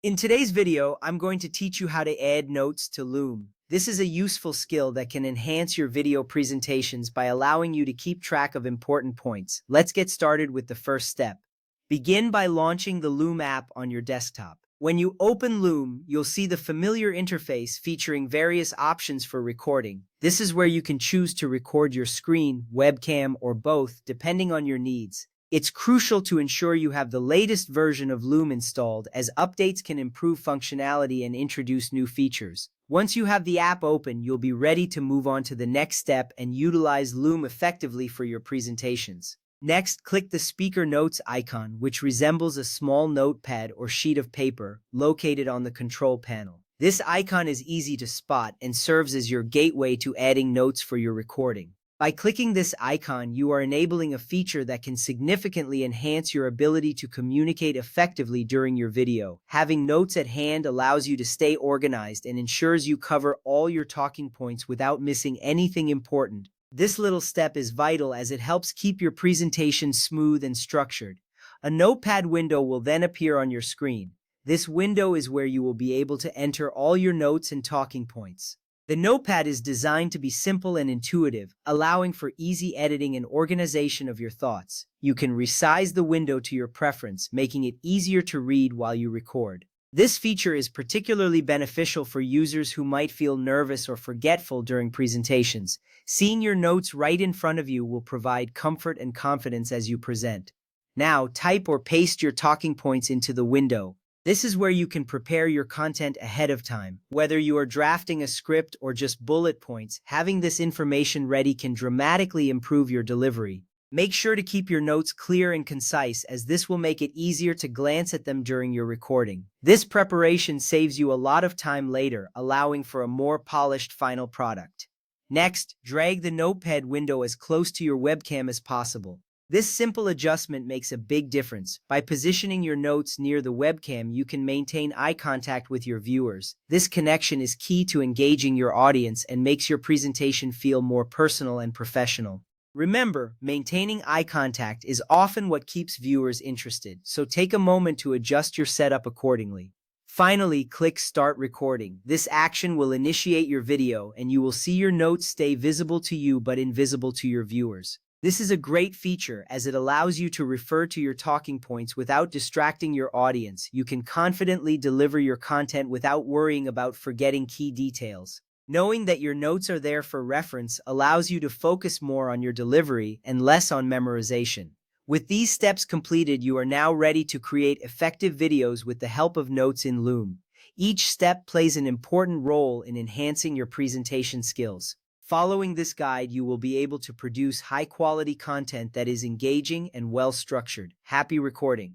In today's video, I'm going to teach you how to add notes to Loom. This is a useful skill that can enhance your video presentations by allowing you to keep track of important points. Let's get started with the first step. Begin by launching the Loom app on your desktop. When you open Loom, you'll see the familiar interface featuring various options for recording. This is where you can choose to record your screen, webcam, or both, depending on your needs. It's crucial to ensure you have the latest version of Loom installed, as updates can improve functionality and introduce new features. Once you have the app open, you'll be ready to move on to the next step and utilize Loom effectively for your presentations. Next, click the speaker notes icon, which resembles a small notepad or sheet of paper located on the control panel. This icon is easy to spot and serves as your gateway to adding notes for your recording. By clicking this icon, you are enabling a feature that can significantly enhance your ability to communicate effectively during your video. Having notes at hand allows you to stay organized and ensures you cover all your talking points without missing anything important. This little step is vital as it helps keep your presentation smooth and structured. A notepad window will then appear on your screen. This window is where you will be able to enter all your notes and talking points. The notepad is designed to be simple and intuitive, allowing for easy editing and organization of your thoughts. You can resize the window to your preference, making it easier to read while you record. This feature is particularly beneficial for users who might feel nervous or forgetful during presentations. Seeing your notes right in front of you will provide comfort and confidence as you present. Now, type or paste your talking points into the window. This is where you can prepare your content ahead of time. Whether you are drafting a script or just bullet points, having this information ready can dramatically improve your delivery. Make sure to keep your notes clear and concise, as this will make it easier to glance at them during your recording. This preparation saves you a lot of time later, allowing for a more polished final product. Next, drag the notepad window as close to your webcam as possible. This simple adjustment makes a big difference. By positioning your notes near the webcam, you can maintain eye contact with your viewers. This connection is key to engaging your audience and makes your presentation feel more personal and professional. Remember, maintaining eye contact is often what keeps viewers interested, so take a moment to adjust your setup accordingly. Finally, click Start Recording. This action will initiate your video, and you will see your notes stay visible to you but invisible to your viewers. This is a great feature as it allows you to refer to your talking points without distracting your audience. You can confidently deliver your content without worrying about forgetting key details. Knowing that your notes are there for reference allows you to focus more on your delivery and less on memorization. With these steps completed, you are now ready to create effective videos with the help of notes in Loom. Each step plays an important role in enhancing your presentation skills. Following this guide, you will be able to produce high-quality content that is engaging and well-structured. Happy recording!